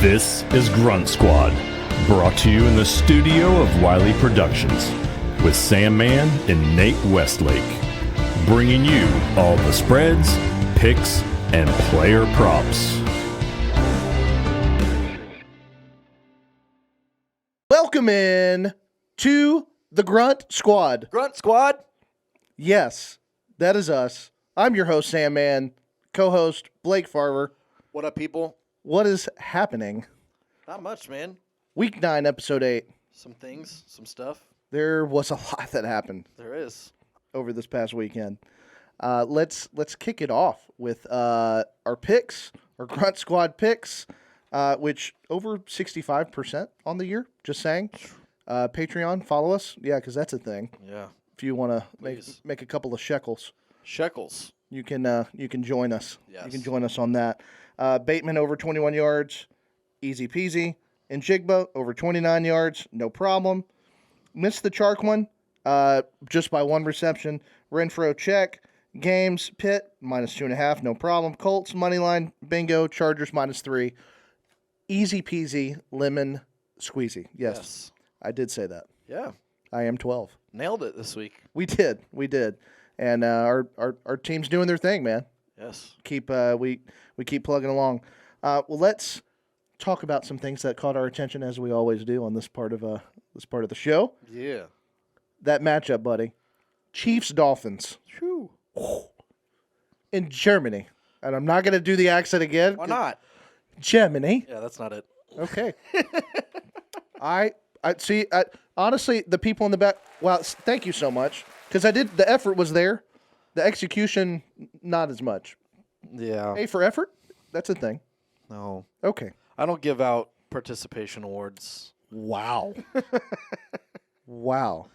This is Grunt Squad, brought to you in the studio of Wiley Productions, with Sam Mann and Nate Westlake, bringing you all the spreads, picks, and player props. Welcome in to the Grunt Squad. Grunt Squad? Yes, that is us. I'm your host, Sam Mann, co-host Blake Farver. What up, people? What is happening? Not much, man. Week 9, Episode 8. Some things, some stuff. There was a lot that happened There is. over this past weekend. Let's kick it off with our picks, our Grunt Squad picks, which over 65% on the year, just saying. Patreon, follow us. Yeah, because that's a thing. Yeah. If you want to Please. make a couple of shekels. Shekels. You can join us. Yes. You can join us on that. Bateman over 21 yards, easy peasy. And Jigba over 29 yards, no problem. Missed the Chark one, just by one reception. Renfro check. Games Pitt minus 2.5, no problem. Colts money line bingo. Chargers minus 3. Easy peasy, lemon squeezy. Yes, I did say that. Yeah. I am 12. Nailed it this week. We did, and our team's doing their thing, man. Yes. We keep plugging along. Well, let's talk about some things that caught our attention, as we always do on this part of the show. Yeah. That matchup, buddy, Chiefs Dolphins Whew. in Germany, and I'm not going to do the accent again. Why not? Germany. Yeah, that's not it. Okay. I see. Honestly, the people in the back. Wow, thank you so much, because the effort was there, the execution not as much. Yeah. Hey, for effort, that's a thing. No. Okay. I don't give out participation awards. Wow. Wow.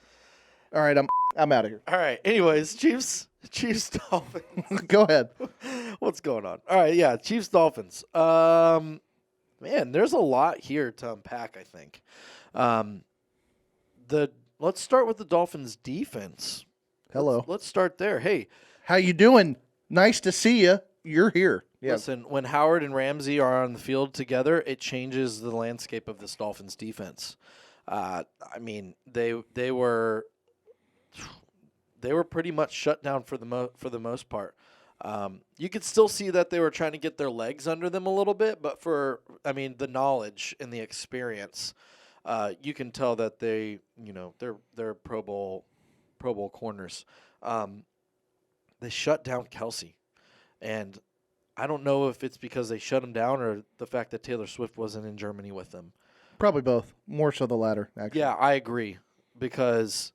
All right, I'm out of here. All right. Anyways, Chiefs Dolphins. Go ahead. What's going on? All right, yeah, Chiefs Dolphins. Man, there's a lot here to unpack, I think. Let's start with the Dolphins defense. Hello. Let's start there. Hey, How you doing? Nice to see you. You're here. Yeah. listen, when Howard and Ramsey are on the field together, it changes the landscape of this Dolphins defense. I mean, they were pretty much shut down for the most part. You could still see that they were trying to get their legs under them a little bit, but the knowledge and the experience, you can tell that they're Pro Bowl corners. They shut down Kelsey, and I don't know if it's because they shut him down or the fact that Taylor Swift wasn't in Germany with them. Probably both. More so the latter, actually. Yeah, I agree, because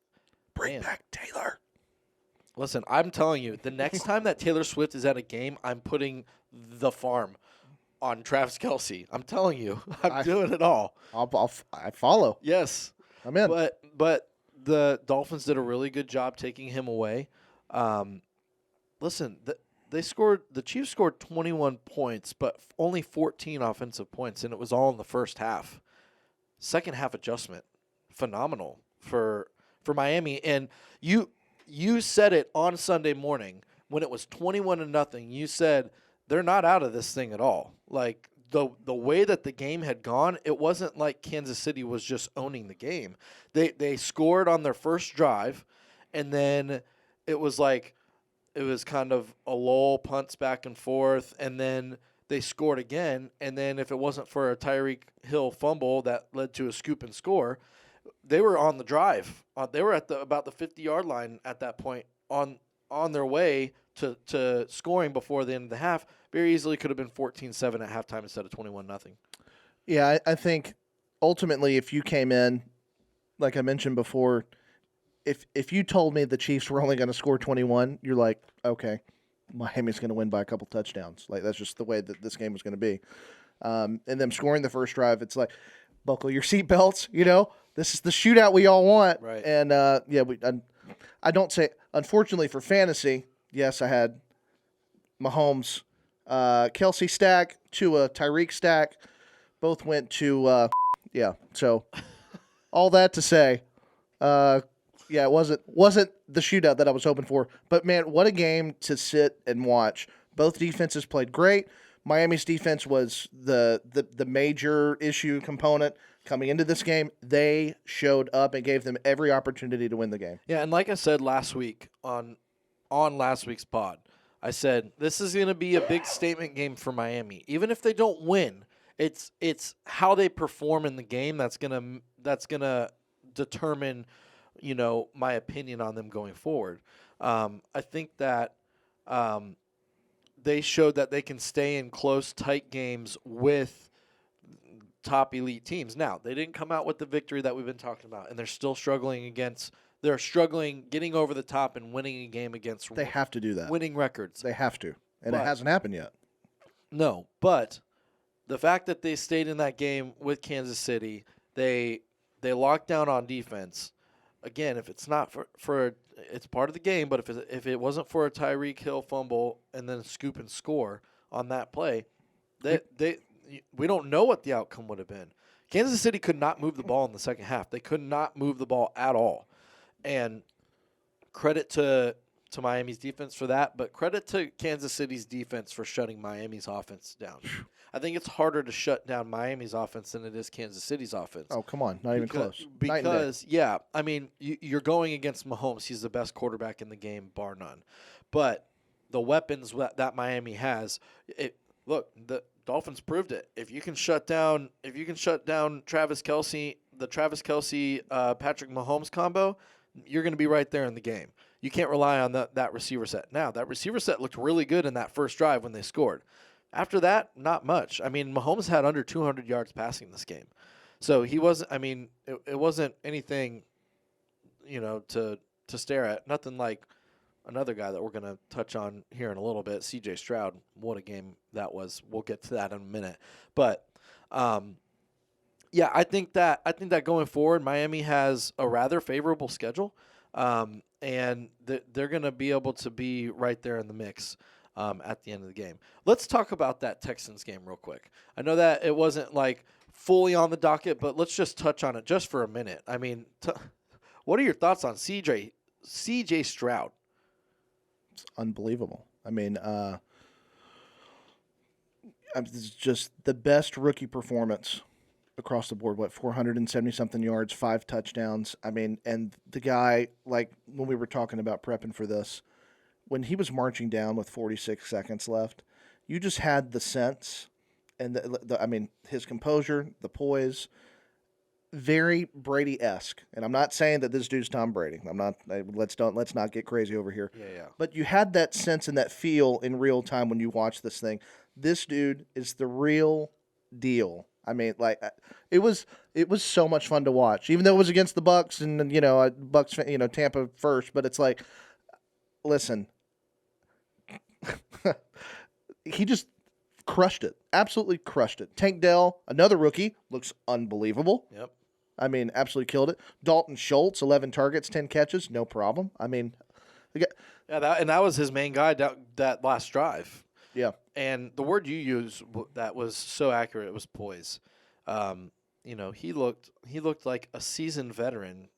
Bring back Taylor. listen, I'm telling you, the next time that Taylor Swift is at a game, I'm putting the farm on Travis Kelce. I'm telling you, I'm doing it all. I follow. Yes, I'm in. but the Dolphins did a really good job taking him away. Listen, the Chiefs scored 21 points, but only 14 offensive points, and it was all in the first half. Second half adjustment, phenomenal for Miami. And you said it on Sunday morning when it was 21-0. You said they're not out of this thing at all. Like the way that the game had gone, it wasn't like Kansas City was just owning the game. They scored on their first drive, and then it was kind of a lull, punts back and forth, and then they scored again. And then if it wasn't for a Tyreek Hill fumble that led to a scoop and score, they were on the drive. They were at about the 50-yard line at that point on their way to scoring before the end of the half. Very easily could have been 14-7 at halftime instead of 21-0. Yeah, I think ultimately if you came in, like I mentioned before, if you told me the Chiefs were only going to score 21, you're like, okay, Miami's going to win by a couple touchdowns. Like, that's just the way that this game was going to be. And them scoring the first drive, it's like, buckle your seatbelts, This is the shootout we all want. Right. And, I don't say, unfortunately for fantasy, yes, I had Mahomes, Kelsey stack, Tua, Tyreek stack. Both went to, So, all that to say, it wasn't the shootout that I was hoping for. But, man, what a game to sit and watch. Both defenses played great. Miami's defense was the major issue component coming into this game. They showed up and gave them every opportunity to win the game. Yeah, and like I said last week on last week's pod, I said this is going to be a big statement game for Miami. Even if they don't win, it's how they perform in the game that's going to determine, my opinion on them going forward. I think that they showed that they can stay in close, tight games with top elite teams. Now, they didn't come out with the victory that we've been talking about, and they're still struggling getting over the top and winning a game against They have to do that. winning records. They have to. And it But- hasn't happened yet. No, but the fact that they stayed in that game with Kansas City, they locked down on defense. Again, if it's not for it's part of the game, but if it wasn't for a Tyreek Hill fumble and then scoop and score on that play, we don't know what the outcome would have been. Kansas City could not move the ball in the second half. They could not move the ball at all. And credit to Miami's defense for that, but credit to Kansas City's defense for shutting Miami's offense down. I think it's harder to shut down Miami's offense than it is Kansas City's offense. Oh, come on. Not even close. Night and day. Because, yeah, I mean, you're going against Mahomes. He's the best quarterback in the game, bar none. But the weapons that Miami has, look, the Dolphins proved it. If you can shut down Travis Kelce, the Travis Kelce Patrick Mahomes combo, you're going to be right there in the game. You can't rely on that receiver set. Now, that receiver set looked really good in that first drive when they scored. After that, not much. I mean, Mahomes had under 200 yards passing this game. So he wasn't, I mean, it wasn't anything, to stare at. Nothing like another guy that we're going to touch on here in a little bit, C.J. Stroud. What a game that was. We'll get to that in a minute. But, yeah, I think that going forward, Miami has a rather favorable schedule, and they're going to be able to be right there in the mix at the end of the game. Let's talk about that Texans game real quick. I know that it wasn't like fully on the docket, but let's just touch on it just for a minute. I mean, what are your thoughts on C.J. Stroud? It's unbelievable. I mean, it's just the best rookie performance across the board. 470-something yards, 5 touchdowns. I mean, and the guy, like when we were talking about prepping for this, when he was marching down with 46 seconds left, you just had the sense and his composure, the poise, very Brady-esque. And I'm not saying that this dude's Tom Brady. Let's not get crazy over here. Yeah. But you had that sense and that feel in real time when you watch this thing. This dude is the real deal. I mean, like, it was so much fun to watch, even though it was against the Bucs and Bucs, Tampa first. But it's like, listen, he just crushed it, absolutely crushed it. Tank Dell, another rookie, looks unbelievable. Yep. I mean, absolutely killed it. Dalton Schultz, 11 targets, 10 catches, no problem. I mean, that was his main guy that last drive. Yeah. And the word you used that was so accurate was poise. He looked like a seasoned veteran.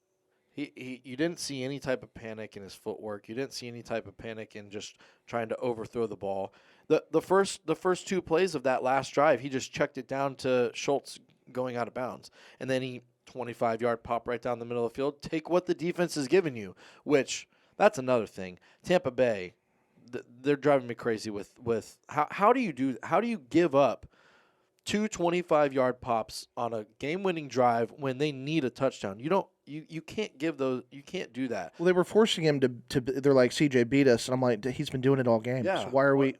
You didn't see any type of panic in his footwork. You didn't see any type of panic in just trying to overthrow the ball. The first 2 plays of that last drive, he just checked it down to Schultz going out of bounds. And then he 25-yard pop right down the middle of the field. Take what the defense has given you, which that's another thing. Tampa Bay, they're driving me crazy with how do you give up 2 25-yard pops on a game-winning drive when they need a touchdown? You can't give those. You can't do that. Well, they were forcing him to. They're like, CJ beat us, and I'm like, he's been doing it all game. Yeah. So why are we?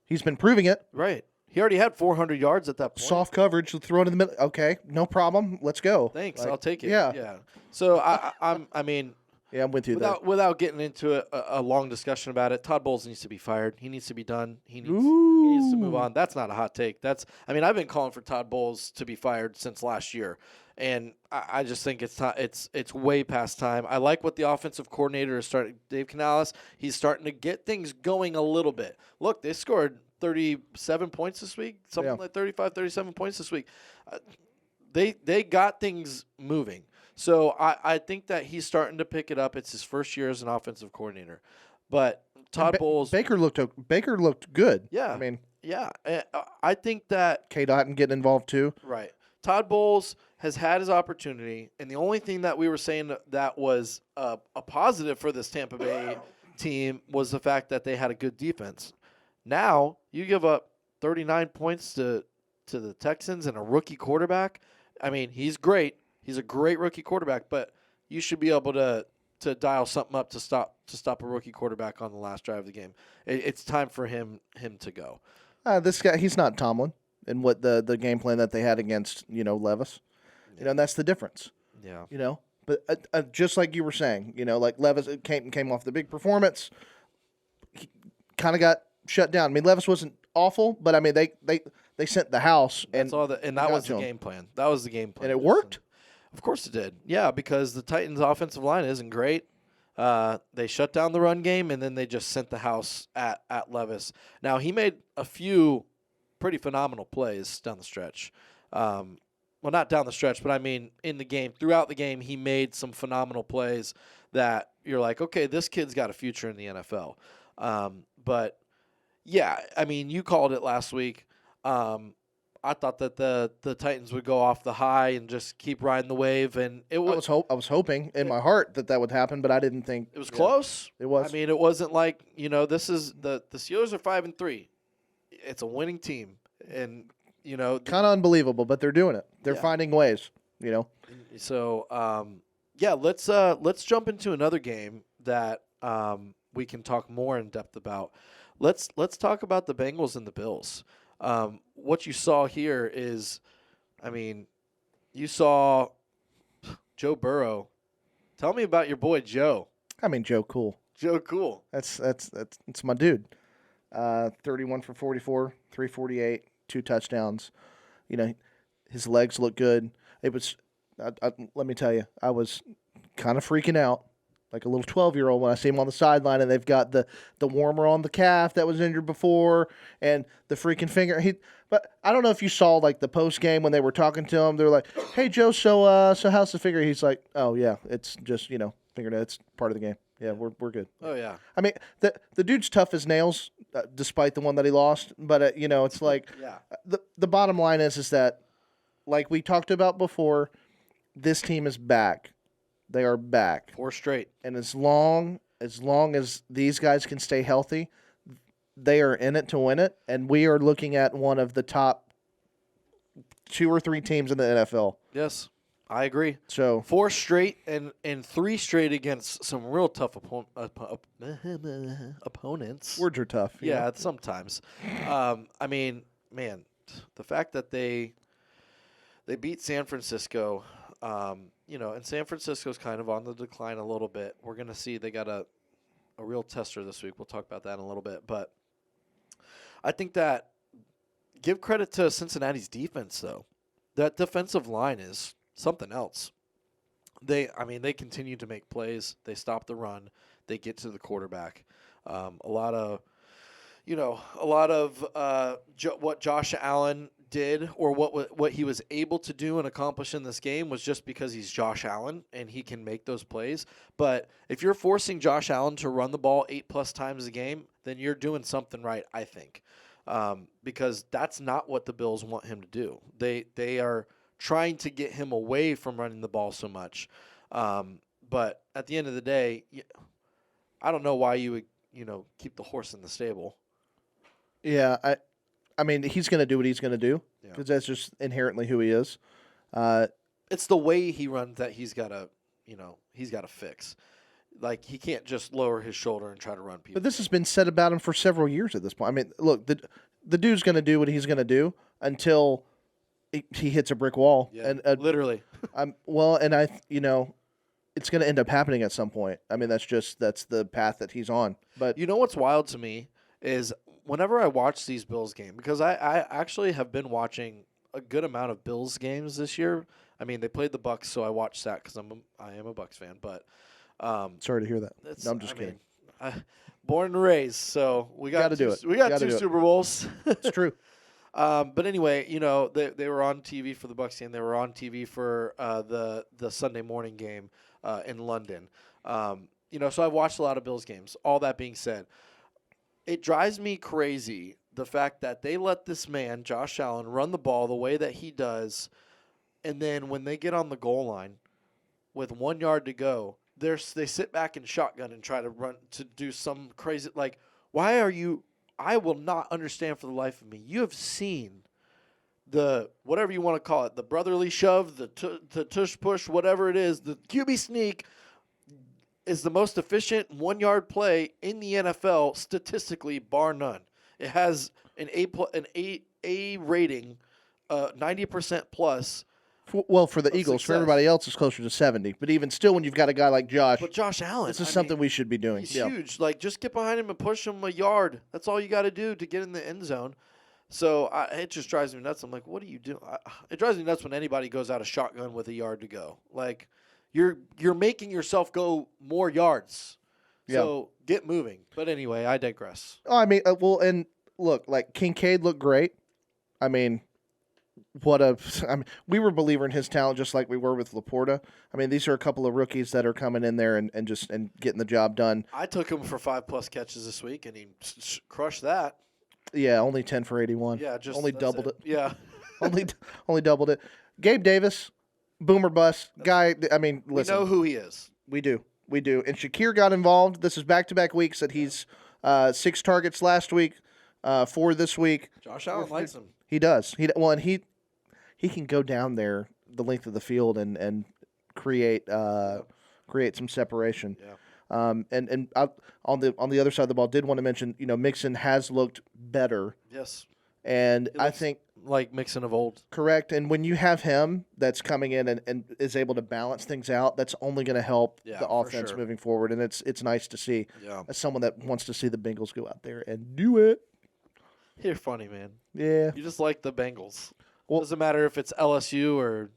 He's been proving it. Right. He already had 400 yards at that point. Soft coverage, throw it in the middle. Okay, no problem. Let's go. Thanks. Like, I'll take it. Yeah. Yeah. So I'm with you there. without getting into a long discussion about it, Todd Bowles needs to be fired. He needs to be done. He needs to move on. That's not a hot take. I've been calling for Todd Bowles to be fired since last year, and I just think it's way past time. I like what the offensive coordinator is starting. Dave Canales, he's starting to get things going a little bit. Look, they scored 37 points this week, like 35, 37 points this week. They got things moving. So I think that he's starting to pick it up. It's his first year as an offensive coordinator. But Todd Bowles, Baker looked good. Yeah. I mean, Yeah, I think that K-Dot and getting involved too. right. Todd Bowles has had his opportunity, and the only thing that we were saying that was a positive for this Tampa Bay team was the fact that they had a good defense. Now you give up 39 points to the Texans and a rookie quarterback. I mean, he's great. He's a great rookie quarterback, but you should be able to dial something up to stop a rookie quarterback on the last drive of the game. It's time for him to go. This guy, he's not Tomlin in what the game plan that they had against, Levis. And that's the difference. Yeah. But just like you were saying, like Levis came off the big performance, he kind of got shut down. I mean, Levis wasn't awful, but I mean they sent the house and that was the game plan. That was the game plan. And it worked? Of course it did. Yeah, because the Titans' offensive line isn't great. They shut down the run game, and then they just sent the house at Levis. Now, he made a few pretty phenomenal plays down the stretch. Well, not down the stretch, but I mean in the game. Throughout the game, he made some phenomenal plays that you're like, okay, this kid's got a future in the NFL. But, yeah, I mean, you called it last week. I thought that the Titans would go off the high and just keep riding the wave, and I was hoping in my heart that would happen, but I didn't think it was close. It was. I mean, it wasn't like this is the Steelers are 5-3. It's a winning team, and kind of unbelievable, but they're doing it. They're finding ways. So let's jump into another game that we can talk more in depth about. Let's talk about the Bengals and the Bills. What you saw here is, I mean, you saw Joe Burrow. Tell me about your boy Joe. I mean, Joe Cool. Joe Cool. That's my dude. 31 for 44, 348, 2 touchdowns. His legs look good. It was. Let me tell you, I was kind of freaking out. Like a little 12-year-old when I see him on the sideline and they've got the warmer on the calf that was injured before and the freaking finger. But I don't know if you saw like the post game when they were talking to him. They're like, "Hey Joe, so how's the finger?" He's like, "Oh yeah, it's just fingernail. It's part of the game. Yeah, we're good." Oh yeah. I mean the dude's tough as nails, despite the one that he lost. But it's like the bottom line is that like we talked about before, this team is back. They are back. 4 straight. And as long as these guys can stay healthy, they are in it to win it. And we are looking at one of the top 2 or 3 teams in the NFL. Yes, I agree. So 4 straight and 3 straight against some real tough opponents. Words are tough. Yeah, sometimes. I mean, man, the fact that they beat San Francisco. And San Francisco's kind of on the decline a little bit. We're going to see they got a real tester this week. We'll talk about that in a little bit. But I think that give credit to Cincinnati's defense, though. That defensive line is something else. They continue to make plays. They stop the run. They get to the quarterback. A lot of what Josh Allen did or what he was able to do and accomplish in this game was just because he's Josh Allen and he can make those plays. But if you're forcing Josh Allen to run the ball 8+ times a game, then you're doing something right, I think, because that's not what the Bills want him to do. They are trying to get him away from running the ball so much. But at the end of the day, I don't know why you would keep the horse in the stable. Yeah, I mean, he's going to do what he's going to do because that's just inherently who he is. It's the way he runs that he's got to fix. Like, he can't just lower his shoulder and try to run people. But this has been said about him for several years at this point. I mean, look, the dude's going to do what he's going to do until he hits a brick wall. Yeah, and literally. It's going to end up happening at some point. I mean, that's the path that he's on. But what's wild to me is whenever I watch these Bills games, because I actually have been watching a good amount of Bills games this year. I mean, they played the Bucs, so I watched that because I am a Bucs fan. But sorry to hear that. No, I'm just kidding. Born and raised, so we got to do it. We got 2 Super Bowls. It's true. But anyway, they were on TV for the Bucs game. They were on TV for the Sunday morning game in London. So I've watched a lot of Bills games. All that being said, it drives me crazy the fact that they let this man, Josh Allen, run the ball the way that he does, and then when they get on the goal line with 1 yard to go, they sit back and shotgun and try to run to do some crazy, like, why are you – I will not understand for the life of me. You have seen the – whatever you want to call it, the brotherly shove, the tush push, whatever it is, the QB sneak – is the most efficient 1 yard play in the NFL statistically, bar none. It has an A rating, 90% plus. Well, for the Eagles, success. for everybody else, it's closer to 70. But even still, when you've got a guy like Josh, But Josh Allen, this is something we should be doing. He's huge. Like, just get behind him and push him a yard. That's all you got to do to get in the end zone. So it just drives me nuts. I'm like, what are you doing? It drives me nuts when anybody goes out of shotgun with a yard to go. Like, you're making yourself go more yards. So get moving. But anyway, I digress. Oh, I mean, and look, like Kincaid looked great. I mean, we were a believer in his talent just like we were with Laporta. I mean, these are a couple of rookies that are coming in there and getting the job done. I took him for 5+ catches this week, and he crushed that. Yeah, only 10 for 81. Yeah, just only doubled it. Yeah, only doubled it. Gabe Davis, boomer bust guy. I mean, listen, we know who he is. We do. And Shakir got involved. This is back-to-back weeks that he's 6 targets last week, 4 this week. Josh Allen likes him. He does. And he can go down there the length of the field and create some separation. Yeah. And I, on the other side of the ball, did want to mention, Mixon has looked better. Yes. And I think like Mixon of old. Correct. And when you have him that's coming in and is able to balance things out, that's only going to help the offense moving forward. And it's nice to see as someone that wants to see the Bengals go out there and do it. You're funny, man. Yeah. You just like the Bengals. Well, doesn't matter if it's LSU or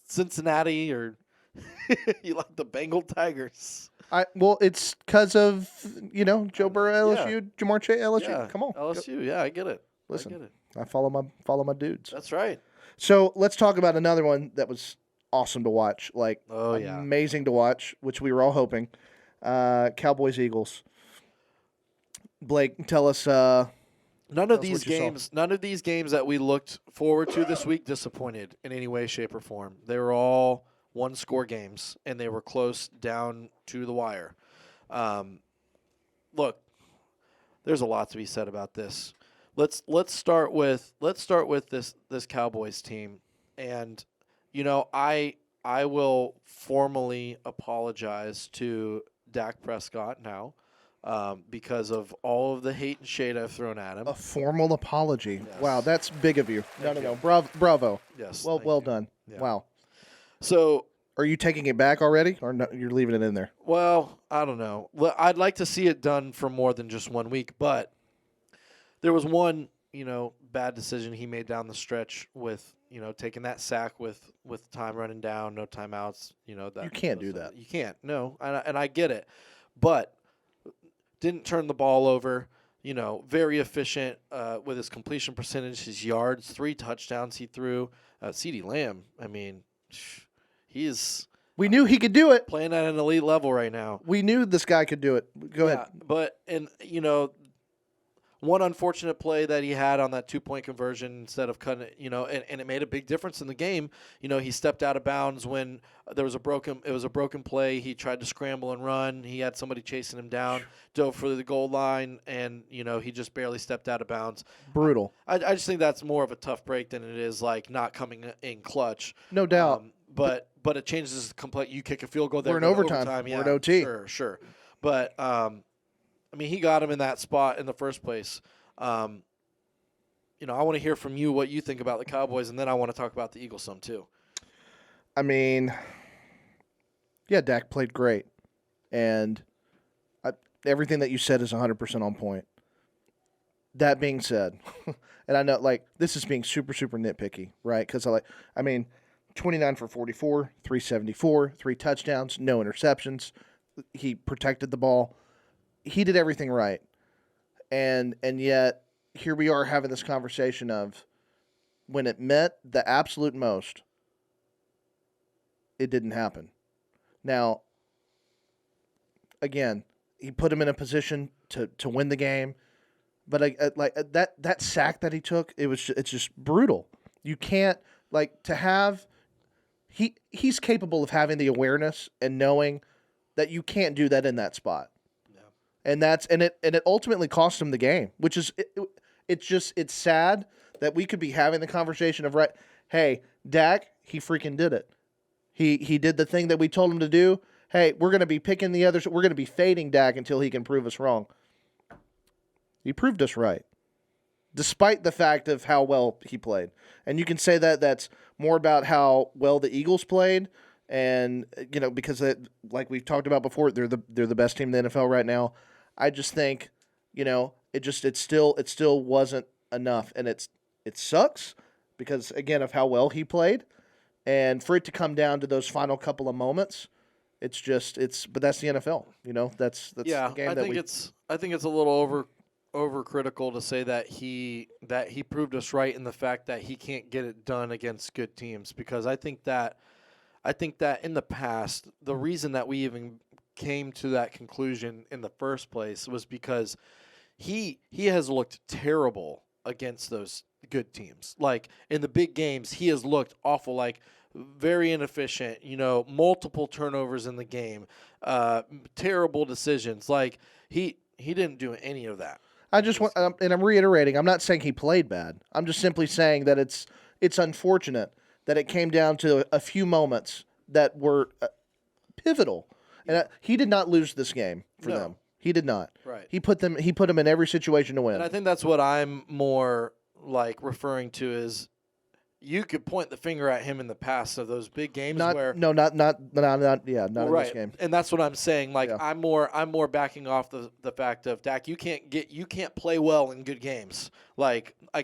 Cincinnati or you like the Bengal Tigers. It's because of, Joe Burrow, LSU, Jamar Chase, LSU. Yeah. Come on. LSU, yeah, I get it. Listen, I get it. I follow my dudes. That's right. So let's talk about another one that was awesome to watch, amazing to watch, which we were all hoping. Cowboys Eagles. Blake, tell us. None of these games that we looked forward to this week disappointed in any way, shape, or form. They were all one-score games, and they were close down to the wire. Look, there's a lot to be said about this. Let's start with this Cowboys team, and I will formally apologize to Dak Prescott now because of all of the hate and shade I've thrown at him. A formal apology. Yes. Wow, that's big of you. No. Bravo. Yes. Well done. Yeah. Wow. So, are you taking it back already, or no, you're leaving it in there? well, I don't know. I'd like to see it done for more than just 1 week, but there was one, bad decision he made down the stretch with, taking that sack with time running down, no timeouts. That you can't do that. You can't. No, and I get it, but didn't turn the ball over. Very efficient with his completion percentage, his yards, 3 touchdowns he threw. CeeDee Lamb, I mean, We knew he could do it. playing at an elite level right now. We knew this guy could do it. Go ahead. But one unfortunate play that he had on that 2-point conversion instead of cutting it, and it made a big difference in the game. He stepped out of bounds when there was a broken play. He tried to scramble and run. He had somebody chasing him down, dove for the goal line, and he just barely stepped out of bounds. Brutal. I just think that's more of a tough break than it is like not coming in clutch. No doubt. But it changes complete. You kick a field goal there. We're in go to overtime. Yeah, We're in OT. Sure. But he got him in that spot in the first place. I want to hear from you what you think about the Cowboys, and then I want to talk about the Eagles some too. I mean, yeah, Dak played great, and everything that you said is 100% on point. That being said, and I know this is being super, super nitpicky, right? Because 29 for 44, 374, 3 touchdowns, no interceptions. He protected the ball. He did everything right. And yet, here we are having this conversation of when it meant the absolute most, it didn't happen. Now, again, he put him in a position to win the game. But that sack that he took, it's just brutal. You can't to have he's capable of having the awareness and knowing that you can't do that in that spot. Yeah. And it ultimately cost him the game, which is it's sad that we could be having the conversation of hey, Dak, he freaking did it. He did the thing that we told him to do. Hey, we're going to be picking the others. We're going to be fading Dak until he can prove us wrong. He proved us right, despite the fact of how well he played. And you can say that that's more about how well the Eagles played, and because like we've talked about before, they're the best team in the NFL right now. I just think it still wasn't enough, and it sucks because again of how well he played, and for it to come down to those final couple of moments. But that's the NFL, That's the game I think it's a little overcritical to say that he proved us right in the fact that he can't get it done against good teams, because I think that in the past the reason that we even came to that conclusion in the first place was because he has looked terrible against those good teams. Like in the big games, he has looked awful, like very inefficient, multiple turnovers in the game, terrible decisions. Like he didn't do any of that. I just want, and I'm reiterating, I'm not saying he played bad. I'm just simply saying that it's unfortunate that it came down to a few moments that were pivotal. And he did not lose this game for them. He did not. Right. He put them in every situation to win. And I think that's what I'm more like referring to is you could point the finger at him in the past of those big games not where in this game. And that's what I'm saying. Like Yeah. I'm more backing off the fact of Dak. You can't play well in good games. Like I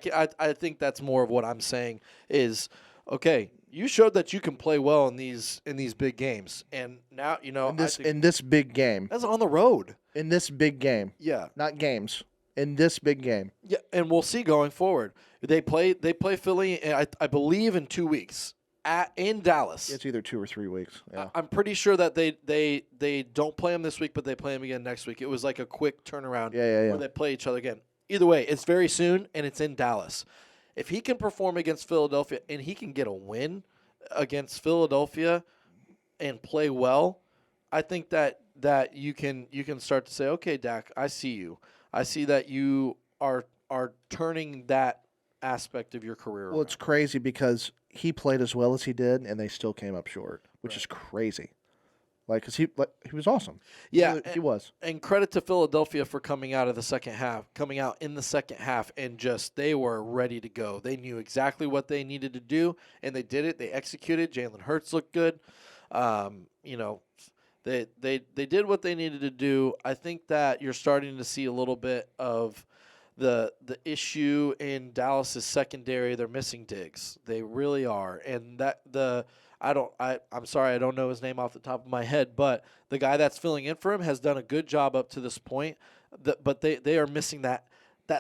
think that's more of what I'm saying is okay. You showed that you can play well in these big games, and now in this big game. That's on the road. In this big game. Yeah, not games. In this big game. Yeah, and we'll see going forward. They play Philly, I believe, in 2 weeks in Dallas. It's either 2 or 3 weeks. Yeah. I'm pretty sure that they don't play them this week, but they play them again next week. It was like a quick turnaround where they play each other again. Either way, it's very soon, and it's in Dallas. If he can perform against Philadelphia and he can get a win against Philadelphia and play well, I think that you can start to say, okay, Dak, I see you. I see that you are turning that aspect of your career around. Well, it's crazy because he played as well as he did, and they still came up short, which is crazy. Because he was awesome. Yeah, he was. And credit to Philadelphia for coming out in the second half, and just they were ready to go. They knew exactly what they needed to do, and they did it. They executed. Jalen Hurts looked good. They did what they needed to do. I think that you're starting to see a little bit of the issue in Dallas's secondary. They're missing Diggs. They really are, and I'm sorry, I don't know his name off the top of my head, but the guy that's filling in for him has done a good job up to this point. But they are missing that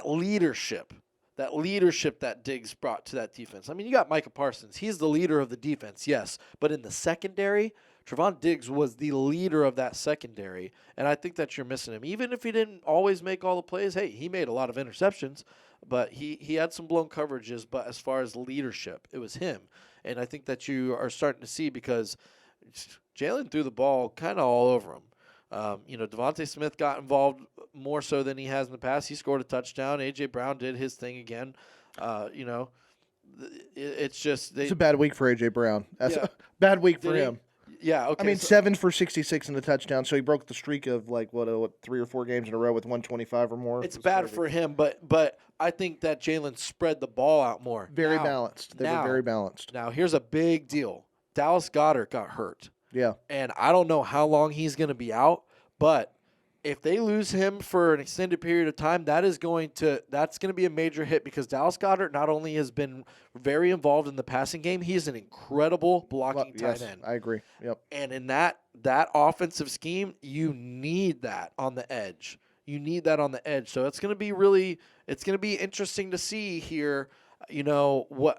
leadership. That leadership that Diggs brought to that defense. I mean, you got Micah Parsons. He's the leader of the defense, yes. But in the secondary, Trevon Diggs was the leader of that secondary. And I think that you're missing him. Even if he didn't always make all the plays, hey, he made a lot of interceptions. But he had some blown coverages. But as far as leadership, it was him. And I think that you are starting to see because Jalen threw the ball kind of all over him. Devontae Smith got involved more so than he has in the past. He scored a touchdown. A.J. Brown did his thing again. It's a bad week for A.J. Brown. That's a bad week for him. Yeah, okay. I mean, 7 for 66 in the touchdown, so he broke the streak of 3 or 4 games in a row with 125 or more. It's bad for him, but I think that Jalen spread the ball out more. Very balanced. They were very balanced. Now, here's a big deal. Dallas Goedert got hurt. Yeah. And I don't know how long he's going to be out, but if they lose him for an extended period of time, that's going to be a major hit because Dallas Goedert not only has been very involved in the passing game, he's an incredible blocking tight end. I agree. Yep. And in that offensive scheme, you need that on the edge. So it's going to be interesting to see here,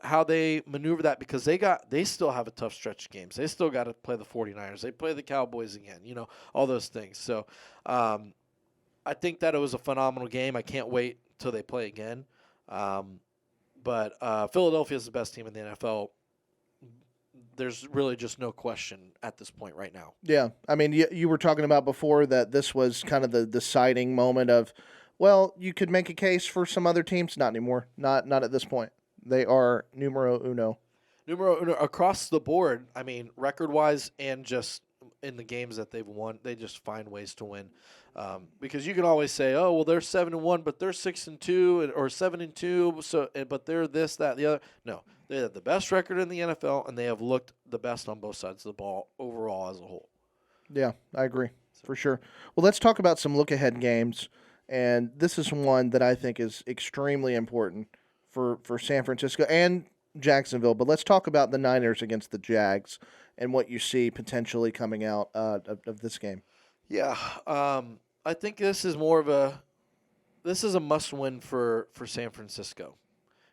how they maneuver that because they still have a tough stretch of games. They still got to play the 49ers. They play the Cowboys again, all those things. So I think that it was a phenomenal game. I can't wait till they play again. But Philadelphia is the best team in the NFL. There's really just no question at this point right now. Yeah, I mean, you were talking about before that this was kind of the deciding moment of, well, you could make a case for some other teams. Not anymore. Not at this point. They are numero uno. Numero uno across the board. I mean, record-wise and just in the games that they've won, they just find ways to win. Because you can always say, "Oh, well, they're 7-1, but they're 6-2, or 7-2." So, but they're this, that, the other. No, they have the best record in the NFL, and they have looked the best on both sides of the ball overall as a whole. Yeah, I agree for sure. Well, let's talk about some look-ahead games, and this is one that I think is extremely important for San Francisco and Jacksonville. But let's talk about the Niners against the Jags and what you see potentially coming out of this game. Yeah, I think this is more of a must-win for San Francisco.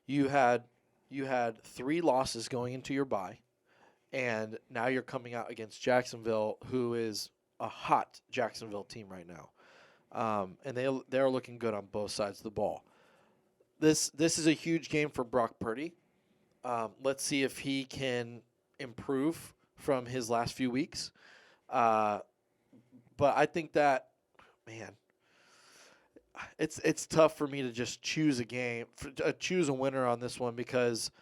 You had 3 losses going into your bye, and now you're coming out against Jacksonville, who is a hot Jacksonville team right now, and they're looking good on both sides of the ball. This is a huge game for Brock Purdy. Let's see if he can improve from his last few weeks. But I think that, man, it's tough for me to just choose a game, choose a winner on this one, because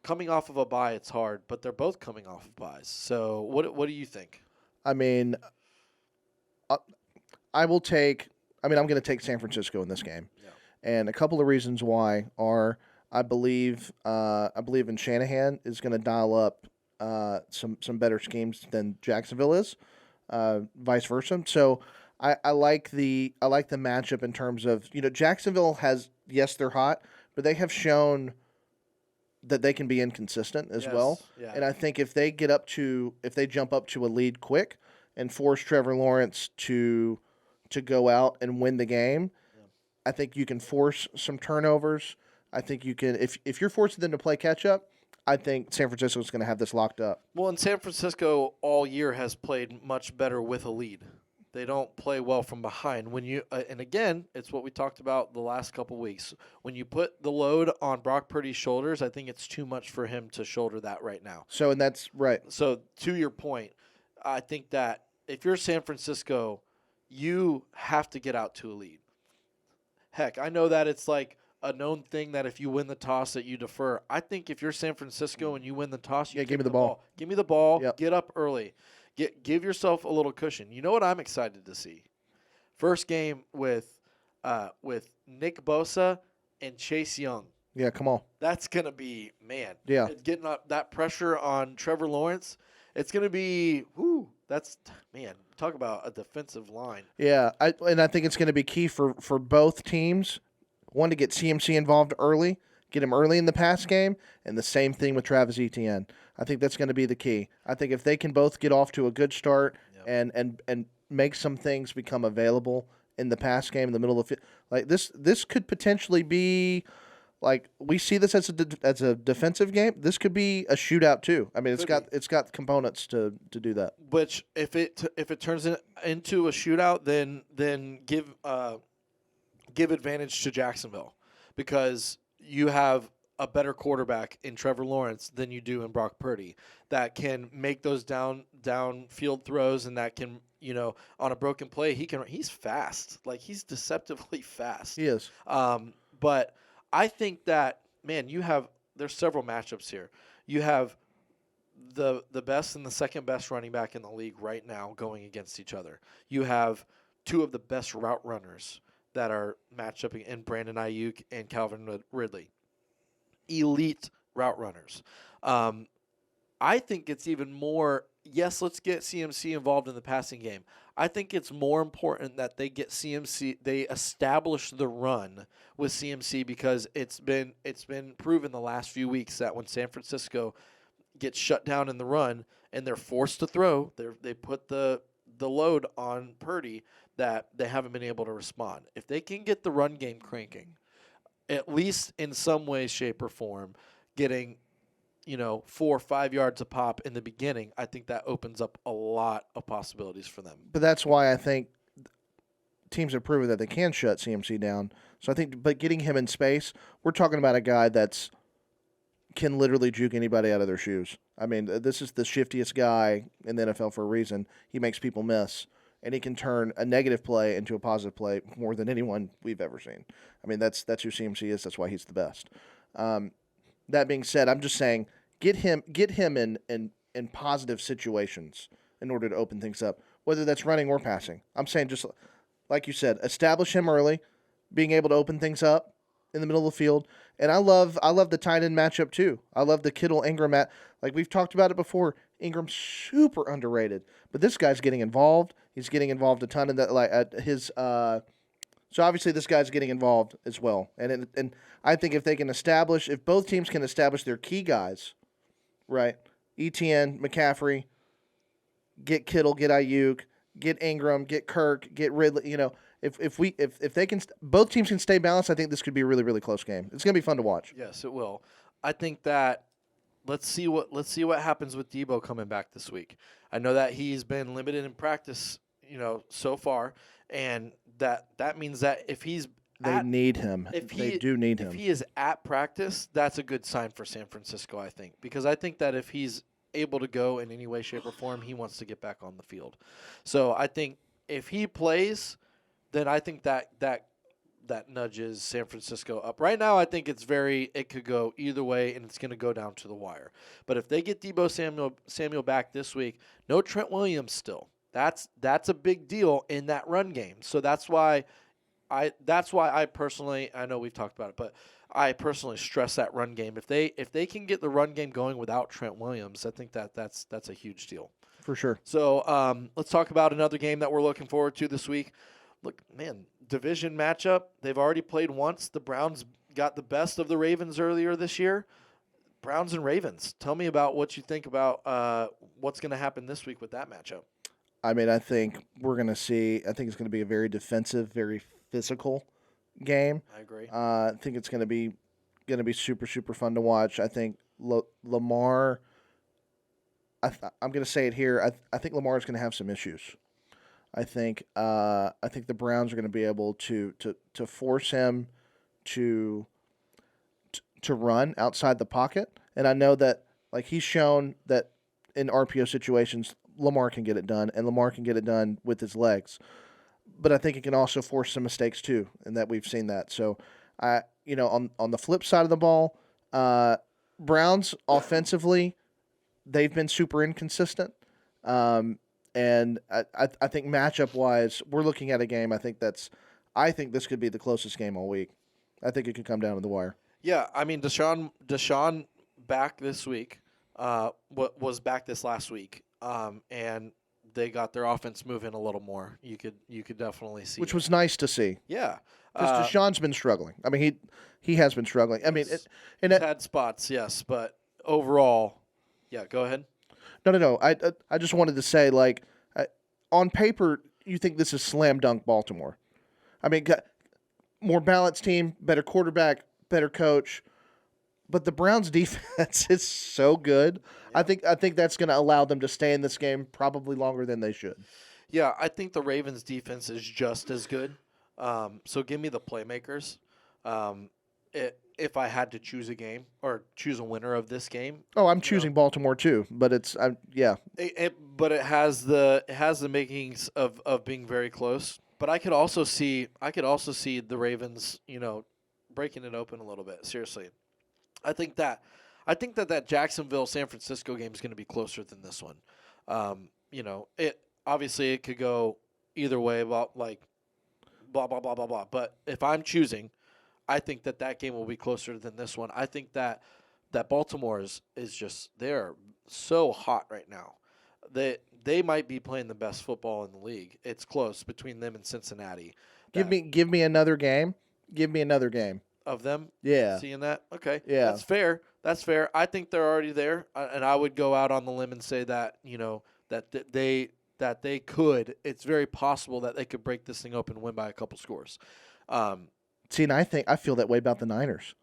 coming off of a bye, it's hard. But they're both coming off of byes. So what do you think? I mean, I'm going to take San Francisco in this game, and a couple of reasons why are I believe in Shanahan is going to dial up some better schemes than Jacksonville is, vice versa. So I like the matchup in terms of, Jacksonville has, yes, they're hot, but they have shown that they can be inconsistent as well. Yeah. And I think if they jump up to a lead quick and force Trevor Lawrence to go out and win the game, I think you can force some turnovers. I think you can, if you're forcing them to play catch up, I think San Francisco is going to have this locked up. Well, and San Francisco all year has played much better with a lead. They don't play well from behind. When you and again, it's what we talked about the last couple weeks. When you put the load on Brock Purdy's shoulders, I think it's too much for him to shoulder that right now. So, and that's right. So, to your point, I think that if you're San Francisco, you have to get out to a lead. Heck, I know that it's like a known thing that if you win the toss that you defer. I think if you're San Francisco and you win the toss, you give me the ball. Give me the ball. Yep. Get up early. Give yourself a little cushion. You know what I'm excited to see? First game with Nick Bosa and Chase Young. Yeah, come on. That's going to be, man. Yeah. Getting up that pressure on Trevor Lawrence, it's going to be, man, talk about a defensive line. Yeah, I think it's going to be key for both teams. One, to get CMC involved early, get him early in the pass game, and the same thing with Travis Etienne. I think that's going to be the key. I think if they can both get off to a good start and make some things become available in the pass game in the middle of it, like this could potentially be, like, we see this as a defensive game. This could be a shootout too. I mean, it's got components to do that. Which if it turns into a shootout, then give advantage to Jacksonville, because you have a better quarterback in Trevor Lawrence than you do in Brock Purdy that can make those downfield throws, and that can, on a broken play, he's fast. Like, he's deceptively fast. He is. But I think that, man, there's several matchups here. You have the best and the second best running back in the league right now going against each other. You have two of the best route runners that are matched up in Brandon Ayuk and Calvin Ridley. Elite route runners. I think it's even more, yes, let's get CMC involved in the passing game. I think it's more important that they get CMC, they establish the run with CMC, because it's been proven the last few weeks that when San Francisco gets shut down in the run and they're forced to throw, they put the load on Purdy, that they haven't been able to respond. If they can get the run game cranking, at least in some way, shape, or form, getting 4 or 5 yards a pop in the beginning, I think that opens up a lot of possibilities for them. But that's why I think teams have proven that they can shut CMC down. So I think, but getting him in space, we're talking about a guy that's can literally juke anybody out of their shoes. I mean, this is the shiftiest guy in the NFL for a reason. He makes people miss, and he can turn a negative play into a positive play more than anyone we've ever seen. I mean, that's who CMC is. That's why he's the best. That being said, I'm just saying get him in positive situations in order to open things up, whether that's running or passing. I'm saying just like you said, establish him early, being able to open things up in the middle of the field. And I love the tight end matchup too. I love the Kittle Ingram like we've talked about it before. Ingram's super underrated, but this guy's getting involved. He's getting involved a ton in that. Like at his, so obviously this guy's getting involved as well. And I think if both teams can establish their key guys, right? ETN, McCaffrey, get Kittle, get Ayuk, get Ingram, get Kirk, get Ridley. If they can, both teams can stay balanced, I think this could be a really, really close game. It's going to be fun to watch. Yes, it will. I think that let's see what happens with Debo coming back this week. I know that he's been limited in practice, so far, and that means that if he's they need him. They do need him. If he is at practice, that's a good sign for San Francisco, I think, because I think that if he's able to go in any way, shape, or form, he wants to get back on the field. So I think if he plays, then I think that nudges San Francisco up. Right now, I think it could go either way, and it's going to go down to the wire. But if they get Debo Samuel back this week, no Trent Williams still. That's a big deal in that run game. So that's why I personally, I know we've talked about it, but I personally stress that run game. If they can get the run game going without Trent Williams, I think that's a huge deal. For sure. So let's talk about another game that we're looking forward to this week. Look, man, division matchup. They've already played once. The Browns got the best of the Ravens earlier this year. Browns and Ravens. Tell me about what you think about what's going to happen this week with that matchup. I mean, I think we're going to see – I think it's going to be a very defensive, very physical game. I agree. I think it's going to be super, super fun to watch. I think Lamar I'm going to say it here. I think Lamar is going to have some issues. I think the Browns are going to be able to force him to run outside the pocket, and I know that like he's shown that in RPO situations Lamar can get it done, and Lamar can get it done with his legs. But I think it can also force some mistakes too, and that we've seen that. So on the flip side of the ball, Browns offensively, they've been super inconsistent. And I think matchup-wise, we're looking at a game. I think this could be the closest game all week. I think it could come down to the wire. Yeah, I mean, Deshaun back this week, was back this last week, and they got their offense moving a little more. You could definitely see, which was nice to see. Yeah, because Deshaun's been struggling. I mean, he has been struggling. I mean, he's had spots, yes, but overall, yeah. Go ahead. No. I just wanted to say, like, on paper, you think this is slam dunk Baltimore. I mean, more balanced team, better quarterback, better coach, but the Browns' defense is so good. Yeah. I think that's going to allow them to stay in this game probably longer than they should. Yeah, I think the Ravens' defense is just as good. So give me the playmakers. If I had to choose a game or choose a winner of this game. Oh, I'm choosing Baltimore too, but But it has the makings of being very close. But I could also see the Ravens, breaking it open a little bit. Seriously, I think that Jacksonville San Francisco game is going to be closer than this one. It could go either way about like blah blah blah blah blah. But if I'm choosing, I think that game will be closer than this one. I think that Baltimore is just, they're so hot right now. They might be playing the best football in the league. It's close between them and Cincinnati. Give me another game. Give me another game of them. Yeah. Seeing that? Okay. Yeah. That's fair. I think they're already there, and I would go out on the limb and say that that they could. It's very possible that they could break this thing open and win by a couple scores. See, and I feel that way about the Niners.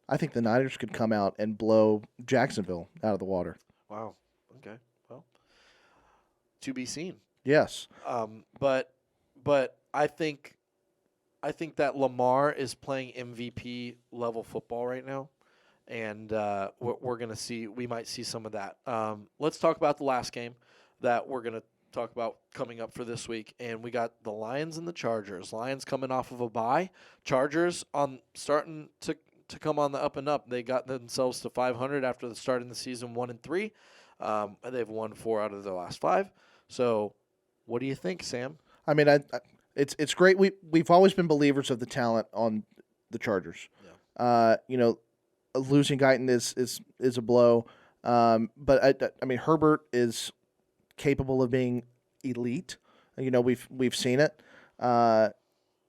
I think the Niners could come out and blow Jacksonville out of the water. Wow. Okay. Well, to be seen. Yes. But I think I think that Lamar is playing MVP level football right now, and we're going to see. We might see some of that. Let's talk about the last game that we're going to talk about coming up for this week, and we got the Lions and the Chargers. Lions coming off of a bye. Chargers starting to come on the up and up. They got themselves to 500 after the start of the season, 1-3. They've won 4 out of their last 5. So, what do you think, Sam? I mean, it's great. We've always been believers of the talent on the Chargers. Yeah. Losing Guyton is a blow. But I mean, Herbert is capable of being elite. We've seen it. And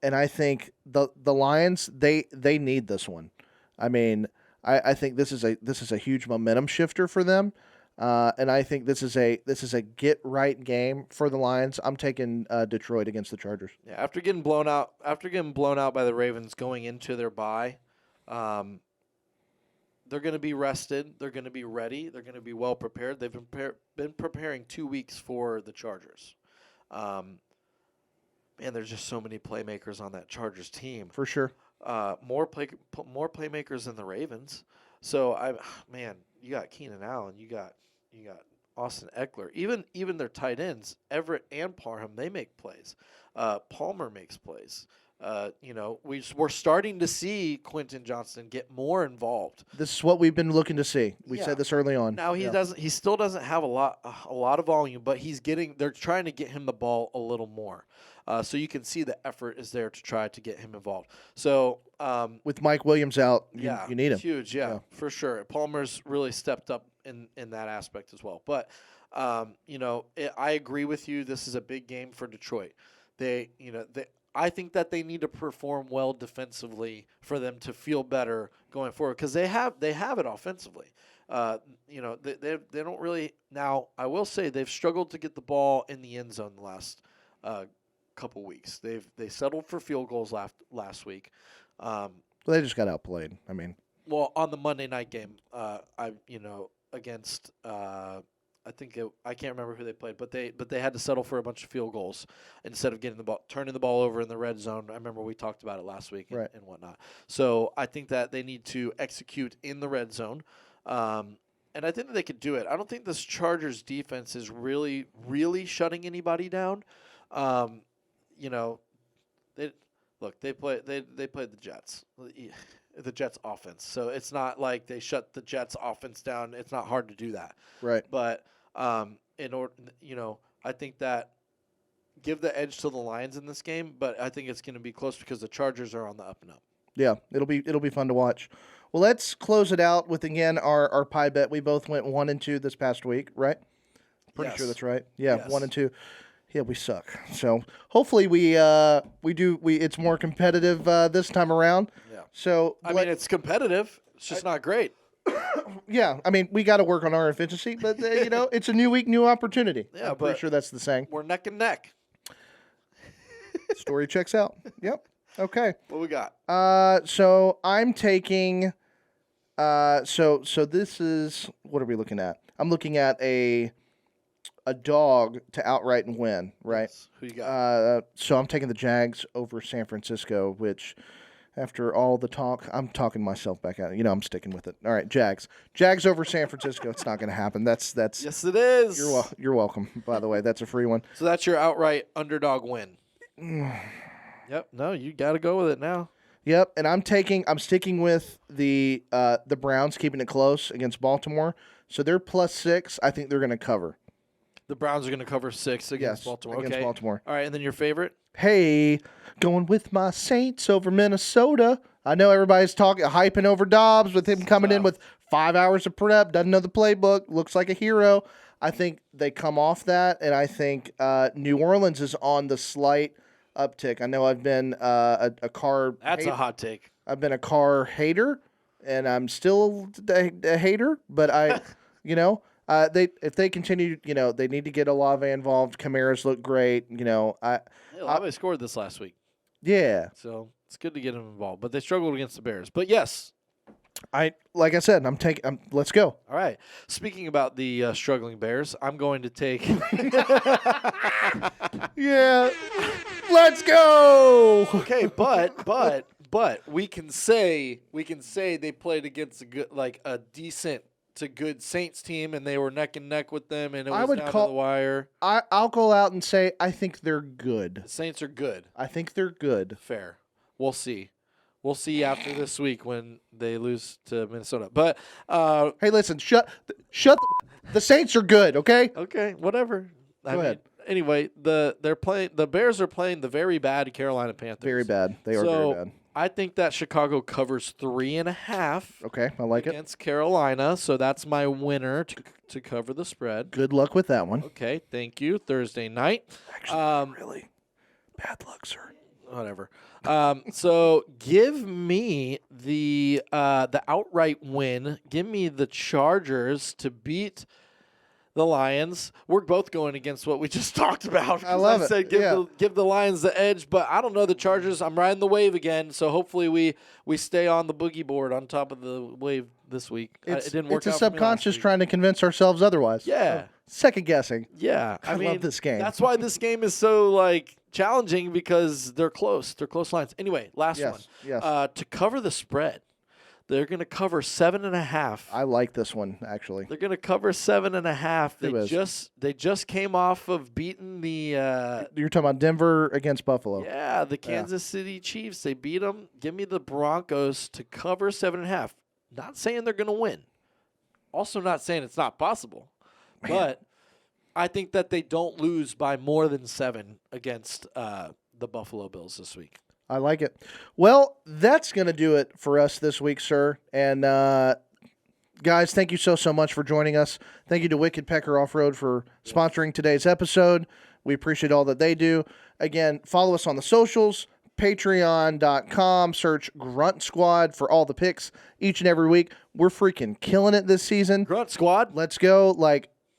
I think the Lions they need this one. I mean, I think this is a huge momentum shifter for them. And I think this is a get right game for the Lions. I'm taking Detroit against the Chargers. Yeah, after getting blown out by the Ravens going into their bye, they're going to be rested. They're going to be ready. They're going to be well prepared. They've been preparing 2 weeks for the Chargers. Man, there's just so many playmakers on that Chargers team. For sure. More playmakers than the Ravens. So you got Keenan Allen, you got Austin Eckler, even their tight ends, Everett and Parham, they make plays. Palmer makes plays. We're starting to see Quentin Johnston get more involved. This is what we've been looking to see. We said this early on. Now he still doesn't have a lot of volume, but they're trying to get him the ball a little more. So you can see the effort is there to try to get him involved. So with Mike Williams out, you need him. Huge, for sure. Palmer's really stepped up in that aspect as well. But I agree with you. This is a big game for Detroit. I think that they need to perform well defensively for them to feel better going forward because they have it offensively. They don't really. Now I will say they've struggled to get the ball in the end zone the last couple weeks. They settled for field goals last week. They just got outplayed. I mean, well, on the Monday night game, against I can't remember who they played, but they had to settle for a bunch of field goals instead of turning the ball over in the red zone. I remember we talked about it last week and whatnot. So I think that they need to execute in the red zone. And I think that they could do it. I don't think this Chargers defense is really, really shutting anybody down. They played the Jets, the Jets offense. So it's not like they shut the Jets offense down. It's not hard to do that. Right. But in order, I think that give the edge to the Lions in this game. But I think it's going to be close because the Chargers are on the up and up. Yeah, it'll be fun to watch. Well, let's close it out with again our pie bet. We both went 1-2 this past week, right? Pretty sure that's right. Yeah, yes. 1-2. Yeah, we suck. So hopefully we it's more competitive this time around. Yeah. So I mean it's competitive. It's just not great. Yeah, I mean we got to work on our efficiency, but it's a new week, new opportunity. Yeah, I'm pretty sure that's the saying. We're neck and neck. Story checks out. Yep. Okay. What we got? So I'm taking. So this is what are we looking at? I'm looking at a dog to outright and win, right? Yes. Who you got? So I'm taking the Jags over San Francisco, which after all the talk, I'm talking myself back out. I'm sticking with it. All right, Jags over San Francisco. It's not going to happen. That's Yes, it is. You're welcome. By the way, that's a free one. So that's your outright underdog win. Yep. No, you got to go with it now. Yep, and I'm sticking with the Browns, keeping it close against Baltimore. So they're +6. I think they're going to cover. The Browns are going to cover 6 against Baltimore. Against Baltimore. All right, and then your favorite? Hey, going with my Saints over Minnesota. I know everybody's hyping over Dobbs with him coming in with 5 hours of prep, doesn't know the playbook, looks like a hero. I think they come off that, and I think New Orleans is on the slight uptick. I know I've been a Carr. That's a hot take. I've been a Carr hater, and I'm still a hater. But if they continue, they need to get Olave involved. Kamara's look great. Olave scored this last week. Yeah. So it's good to get him involved, but they struggled against the Bears. But yes. Like I said, let's go. All right. Speaking about the struggling Bears, I'm going to take. Yeah. Let's go. Okay, but we can say they played against a decent to good Saints team, and they were neck and neck with them, and it was down to the wire. I'll go out and say I think they're good. The Saints are good. I think they're good. Fair. We'll see. We'll see after this week when they lose to Minnesota. But hey, listen, shut. The Saints are good. Okay. Okay, whatever. Go ahead. Anyway, the Bears are playing the very bad Carolina Panthers. Very bad. They are very bad. I think that Chicago covers 3.5. Okay, I like it. Against Carolina, so that's my winner to cover the spread. Good luck with that one. Okay, thank you. Thursday night. Actually, really bad luck, sir. Whatever. So give me the outright win. Give me the Chargers to beat the Lions. We're both going against what we just talked about. I love it. Said give the Lions the edge, but I don't know the Chargers. I'm riding the wave again, so hopefully we stay on the boogie board on top of the wave this week. It didn't work out. It's a subconscious trying to convince ourselves otherwise. Yeah. Second guessing. Yeah. I mean, love this game. That's why this game is so challenging, because they're close. They're close lines. Anyway, last one. Yes. To cover the spread, they're going to cover 7.5. I like this one, actually. They're going to cover 7.5. They just came off of beating the You're talking about Denver against Buffalo. Yeah, the Kansas City Chiefs. They beat them. Give me the Broncos to cover 7.5. Not saying they're going to win. Also not saying it's not possible. Man. But I think that they don't lose by more than 7 against the Buffalo Bills this week. I like it. Well, that's going to do it for us this week, sir. And guys, thank you so much for joining us. Thank you to Wicked Pecker Off-Road for sponsoring today's episode. We appreciate all that they do. Again, follow us on the socials, patreon.com, search Grunt Squad for all the picks each and every week. We're freaking killing it this season. Grunt Squad. Let's go.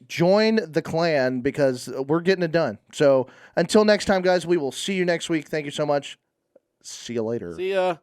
Join the clan, because we're getting it done. So until next time, guys, we will see you next week. Thank you so much. See you later. See ya.